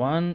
1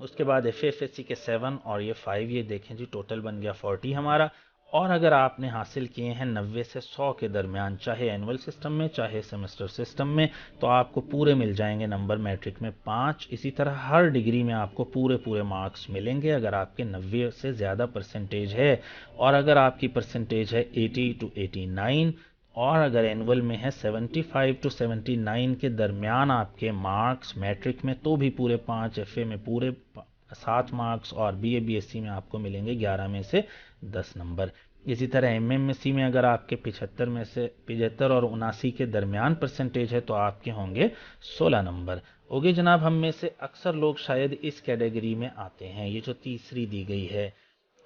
اس کے بعد F F S سی کے 7 اور یہ 5، یہ دیکھیں جی ٹوٹل بن گیا 40 ہمارا. اور اگر آپ نے حاصل کیے ہیں 90 سے 100 کے درمیان، چاہے اینول سسٹم میں چاہے سیمسٹر سسٹم میں، تو آپ کو پورے مل جائیں گے نمبر میٹرک میں 5. اسی طرح ہر ڈگری میں آپ کو پورے مارکس ملیں گے اگر آپ کے 90 سے زیادہ پرسنٹیج ہے. اور اگر آپ کی پرسنٹیج ہے 80 to 89، اور اگر اینول میں ہے 75 to 79 کے درمیان آپ کے مارکس میٹرک میں، تو بھی پورے 5، ایف اے میں پورے 7 مارکس، اور B A B S C میں آپ کو ملیں گے 11 میں سے 10 نمبر. اسی طرح ایم ایم ایس سی میں اگر آپ کے 75 میں سے 75 اور 79 کے درمیان پرسنٹیج ہے تو آپ کے ہوں گے 16 نمبر. اوکے جناب، ہم میں سے اکثر لوگ شاید اس کیٹیگری میں آتے ہیں، یہ جو تیسری دی گئی ہے.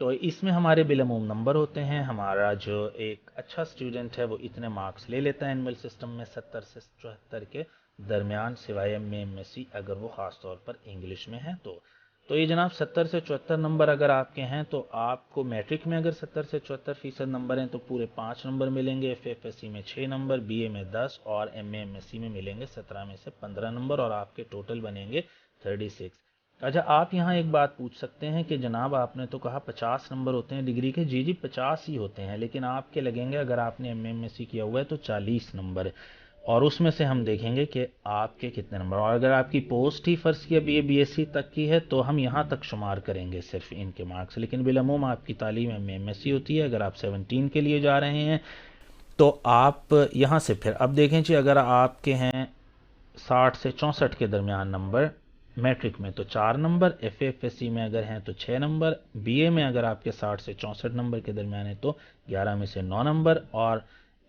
تو اس میں ہمارے بالعموم نمبر ہوتے ہیں. ہمارا جو ایک اچھا اسٹوڈنٹ ہے وہ اتنے مارکس لے لیتا ہے اینول سسٹم میں 70 سے 74 کے درمیان، سوائے M A M S C اگر وہ خاص طور پر انگلش میں ہے تو یہ جناب 70 سے 74 نمبر اگر آپ کے ہیں تو آپ کو میٹرک میں اگر 70 سے 74% نمبر ہیں تو پورے 5 نمبر ملیں گے، ایف ایف ایس سی میں 6 نمبر، بی اے میں 10 اور M A M S C میں ملیں گے 17 میں سے 15 نمبر، اور آپ کے ٹوٹل بنیں گے 36. اچھا، آپ یہاں ایک بات پوچھ سکتے ہیں کہ جناب آپ نے تو کہا 50 نمبر ہوتے ہیں ڈگری کے. جی 50 ہی ہوتے ہیں، لیکن آپ کے لگیں گے اگر آپ نے ایم ایم ایس سی کیا ہوا ہے تو 40 نمبر، اور اس میں سے ہم دیکھیں گے کہ آپ کے کتنے نمبر. اور اگر آپ کی پوسٹ ہی فرض کیا B A B S C تک کی ہے تو ہم یہاں تک شمار کریں گے صرف ان کے مارکس، لیکن بالعموم آپ کی تعلیم M A M S C ہوتی ہے. اگر آپ 17 کے لیے جا رہے ہیں تو آپ یہاں سے پھر اب دیکھیں جی، اگر آپ کے ہیں 60 سے 64 کے درمیان نمبر میٹرک میں تو 4 نمبر، ایف ایف ایس سی میں اگر ہیں تو 6 نمبر، بی اے میں اگر آپ کے 60 سے 64 نمبر کے درمیان ہے تو 11 میں سے 9 نمبر، اور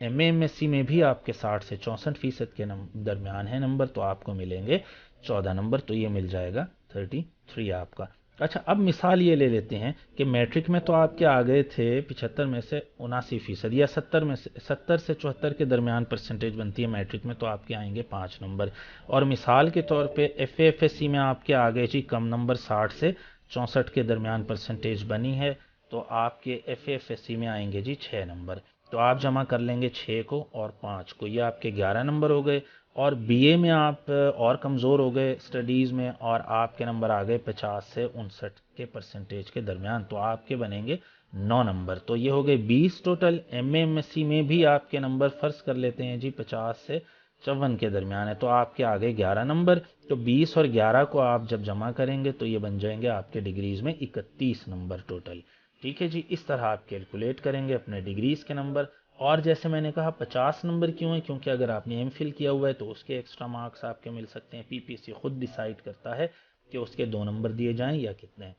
M A M S C میں بھی آپ کے 60 سے 64% کے درمیان ہے نمبر تو آپ کو ملیں گے 14 نمبر، تو یہ مل جائے گا 33 آپ کا. اچھا، اب مثال یہ لے لیتے ہیں کہ میٹرک میں تو آپ کے آ گئے تھے 75 میں سے 79%، یا 70 میں سے 70 سے 74 کے درمیان پرسنٹیج بنتی ہے میٹرک میں تو آپ کے آئیں گے 5 نمبر. اور مثال کے طور پہ F A F S C میں آپ کے آ گئے جی کم نمبر، 60 سے 64 کے درمیان پرسنٹیج بنی ہے تو آپ کے F A F S C میں آئیں گے جی 6 نمبر. تو آپ جمع کر لیں گے 6 کو اور 5 کو، یہ آپ کے 11 نمبر ہو گئے. اور بی اے میں آپ اور کمزور ہو گئے اسٹڈیز میں، اور آپ کے نمبر آ گئے 50 سے 59 کے پرسنٹیج کے درمیان تو آپ کے بنیں گے 9 نمبر. تو یہ ہو گئے 20 total. M A M S C میں بھی آپ کے نمبر فرض کر لیتے ہیں جی 50 سے 54 کے درمیان ہے تو آپ کے آگے 11 نمبر. تو 20 اور 11 کو آپ جب جمع کریں گے تو یہ بن جائیں گے آپ کے ڈگریز میں 31 نمبر ٹوٹل. ٹھیک ہے جی، اس طرح آپ کیلکولیٹ کریں گے اپنے ڈگریز کے نمبر. اور جیسے میں نے کہا 50 نمبر کیوں ہیں، کیونکہ اگر آپ نے ایم فل کیا ہوا ہے تو اس کے ایکسٹرا مارکس آپ کے مل سکتے ہیں. پی پی سی خود ڈیسائیڈ کرتا ہے کہ اس کے 2 نمبر دیے جائیں یا کتنے.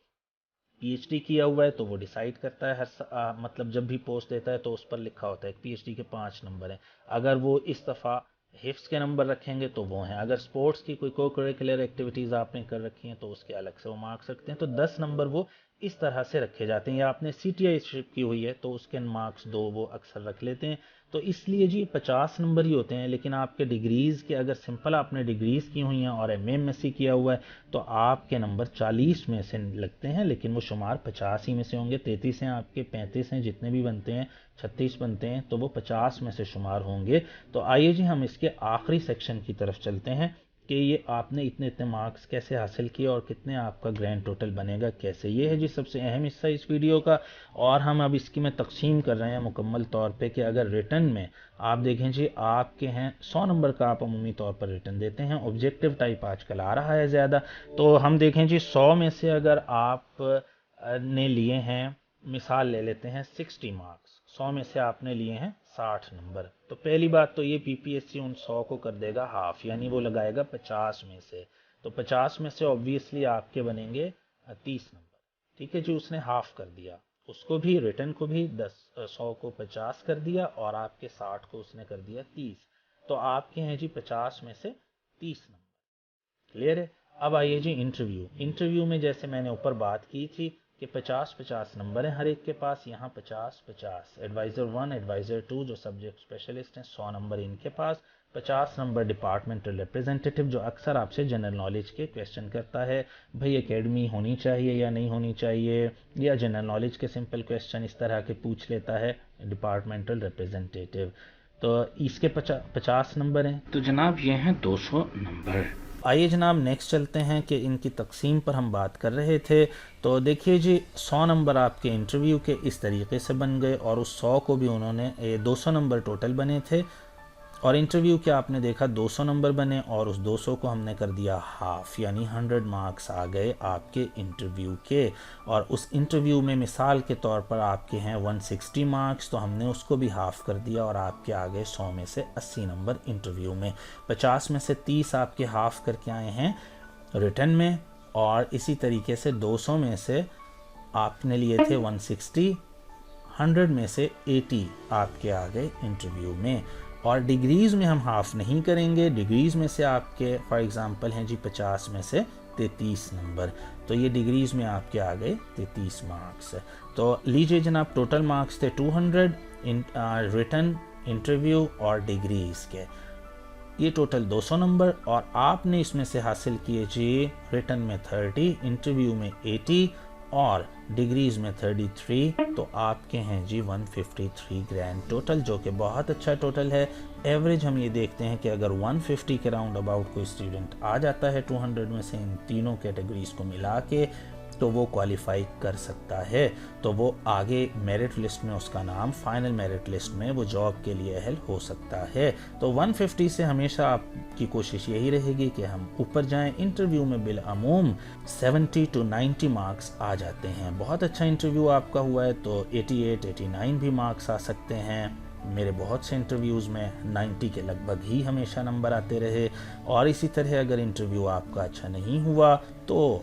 پی ایچ ڈی کیا ہوا ہے تو وہ ڈیسائیڈ کرتا ہے مطلب جب بھی پوسٹ دیتا ہے تو اس پر لکھا ہوتا ہے پی ایچ ڈی کے 5 نمبر ہیں. اگر وہ اس دفعہ حفظ کے نمبر رکھیں گے تو وہ ہیں. اگر سپورٹس کی کوئی کو کریکولر ایکٹیویٹیز آپ نے کر رکھی ہیں تو اس کے الگ سے وہ مارکس رکھتے ہیں. تو 10 نمبر وہ اس طرح سے رکھے جاتے ہیں. یا آپ نے سی ٹی آئی شپ کی ہوئی ہے تو اس کے مارکس 2 وہ اکثر رکھ لیتے ہیں. تو اس لیے جی 50 نمبر ہی ہوتے ہیں. لیکن آپ کے ڈگریز کے اگر سمپل آپ نے ڈگریز کی ہوئی ہیں اور M A M S C کیا ہوا ہے تو آپ کے نمبر 40 میں سے لگتے ہیں، لیکن وہ شمار 50 ہی میں سے ہوں گے. 33 ہیں آپ کے، 35 ہیں، جتنے بھی بنتے ہیں 36 بنتے ہیں تو وہ 50 میں سے شمار ہوں گے. تو آئیے جی ہم اس کے آخری سیکشن کی طرف چلتے ہیں کہ یہ آپ نے اتنے مارکس کیسے حاصل کیے اور کتنے آپ کا گرینڈ ٹوٹل بنے گا کیسے. یہ ہے جی سب سے اہم حصہ اس ویڈیو کا. اور ہم اب اس کی میں تقسیم کر رہے ہیں مکمل طور پہ کہ اگر ریٹن میں آپ دیکھیں جی آپ کے ہیں 100 نمبر کا آپ عمومی طور پر ریٹن دیتے ہیں. آبجیکٹیو ٹائپ آج کل آ رہا ہے زیادہ، تو ہم دیکھیں جی 100 میں سے اگر آپ نے لیے ہیں، مثال لے لیتے ہیں 60 مارکس، 100 میں سے آپ نے لیے ہیں 60 نمبر، تو پہلی بات تو یہ پی پی ایس سی ان 100 کو کر دے گا ہاف، یعنی وہ لگائے گا 50 میں سے. تو 50 میں سے obviously آپ کے بنیں گے 30 نمبر. ٹھیک ہے جی، اس نے ہاف کر دیا، اس کو بھی ریٹن کو بھی 100 کو 50 کر دیا اور آپ کے 60 کو اس نے کر دیا 30. تو آپ کے ہیں جی 50 میں سے 30 نمبر. کلیئر ہے؟ اب آئیے جی انٹرویو میں جیسے میں نے اوپر بات کی تھی کہ 50 نمبر ہیں ہر ایک کے پاس. یہاں 50 ایڈوائزر 1 ایڈوائزر 2 جو سبجیکٹ اسپیشلسٹ ہیں 100 نمبر ان کے پاس. 50 نمبر ڈپارٹمنٹل ریپریزنٹیٹیو جو اکثر آپ سے جنرل نالج کے کویسچن کرتا ہے، بھئی اکیڈمی ہونی چاہیے یا نہیں ہونی چاہیے، یا جنرل نالج کے سمپل کویسچن اس طرح کے پوچھ لیتا ہے ڈپارٹمنٹل ریپریزنٹیٹیو. تو اس کے 50 نمبر ہیں. تو جناب یہ ہیں 200 نمبر. آئیے جناب نیکسٹ چلتے ہیں کہ ان کی تقسیم پر ہم بات کر رہے تھے. تو دیکھیے جی 100 نمبر آپ کے انٹرویو کے اس طریقے سے بن گئے اور اس 100 کو بھی انہوں نے 200 نمبر ٹوٹل بنے تھے اور انٹرویو کے آپ نے دیکھا 200 نمبر بنے اور اس 200 کو ہم نے کر دیا ہاف یعنی 100 مارکس آ گئے آپ کے انٹرویو کے. اور اس انٹرویو میں مثال کے طور پر آپ کے ہیں 160 مارکس تو ہم نے اس کو بھی ہاف کر دیا اور آپ کے آگے 100 میں سے 80 نمبر انٹرویو میں. 50 میں سے 30 آپ کے ہاف کر کے آئے ہیں ریٹن میں اور اسی طریقے سے 200 میں سے آپ نے لیے تھے 160. 100 میں سے 80 آپ کے آگے انٹرویو میں. اور ڈگریز میں ہم ہاف نہیں کریں گے. ڈگریز میں سے آپ کے فار ایگزامپل ہیں جی 50 میں سے 33 نمبر تو یہ ڈگریز میں آپ کے آگے 33 مارکس. تو لیجئے جناب ٹوٹل مارکس تھے 200 ریٹن انٹرویو اور ڈگریز کے. یہ ٹوٹل 200 نمبر اور آپ نے اس میں سے حاصل کیے جی ریٹن میں 30 انٹرویو میں 80 اور ڈگریز میں 33 تو آپ کے ہیں جی 153 گرینڈ ٹوٹل جو کہ بہت اچھا ٹوٹل ہے. ایوریج ہم یہ دیکھتے ہیں کہ اگر 150 کے راؤنڈ اباؤٹ کوئی اسٹوڈنٹ آ جاتا ہے 200 میں سے ان تینوں کیٹیگریز کو ملا کے تو وہ کوالیفائی کر سکتا ہے تو وہ آگے میرٹ لسٹ میں اس کا نام فائنل میرٹ لسٹ میں وہ جاب کے لیے اہل ہو سکتا ہے. تو 150 سے ہمیشہ آپ کی کوشش یہی رہے گی کہ ہم اوپر جائیں. انٹرویو میں بالعموم 70 to 90 مارکس آ جاتے ہیں. بہت اچھا انٹرویو آپ کا ہوا ہے تو 88 89 بھی مارکس آ سکتے ہیں. میرے بہت سے انٹرویوز میں 90 کے لگ بھگ ہی ہمیشہ نمبر آتے رہے اور اسی طرح اگر انٹرویو آپ کا اچھا نہیں ہوا تو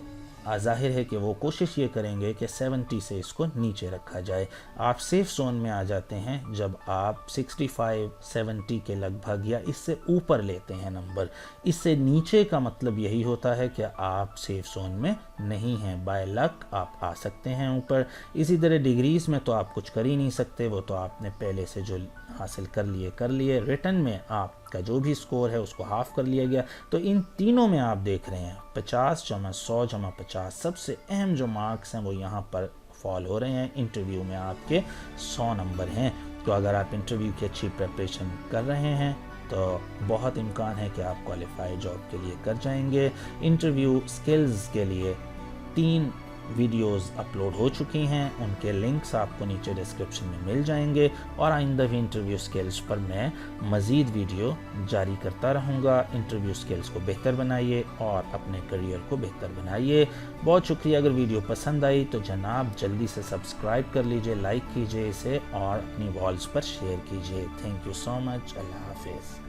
ظاہر ہے کہ وہ کوشش یہ کریں گے کہ 70 سے اس کو نیچے رکھا جائے. آپ سیف زون میں آ جاتے ہیں جب آپ 65 70 کے لگ بھگ یا اس سے اوپر لیتے ہیں نمبر. اس سے نیچے کا مطلب یہی ہوتا ہے کہ آپ سیف زون میں نہیں ہیں. بائی لک آپ آ سکتے ہیں اوپر. اسی طرح ڈگریز میں تو آپ کچھ کر ہی نہیں سکتے, وہ تو آپ نے پہلے سے جو حاصل کر لیے. ریٹن میں آپ کا جو بھی سکور ہے اس کو ہاف کر لیا گیا. تو ان تینوں میں آپ دیکھ رہے ہیں 50 + 100 + 50 سب سے اہم جو مارکس ہیں وہ یہاں پر فال ہو رہے ہیں. انٹرویو میں آپ کے 100 نمبر ہیں. تو اگر آپ انٹرویو کی اچھی پریپریشن کر رہے ہیں تو بہت امکان ہے کہ آپ کوالیفائی جاب کے لیے کر جائیں گے. انٹرویو سکلز کے لیے 3 ویڈیوز اپلوڈ ہو چکی ہیں, ان کے لنکس آپ کو نیچے ڈسکرپشن میں مل جائیں گے اور آئندہ بھی انٹرویو سکلز پر میں مزید ویڈیو جاری کرتا رہوں گا. انٹرویو سکلز کو بہتر بنائیے اور اپنے کریئر کو بہتر بنائیے. بہت شکریہ. اگر ویڈیو پسند آئی تو جناب جلدی سے سبسکرائب کر لیجئے, لائک کیجئے اسے اور اپنی والز پر شیئر کیجئے. تھینک یو سو مچ. اللہ حافظ.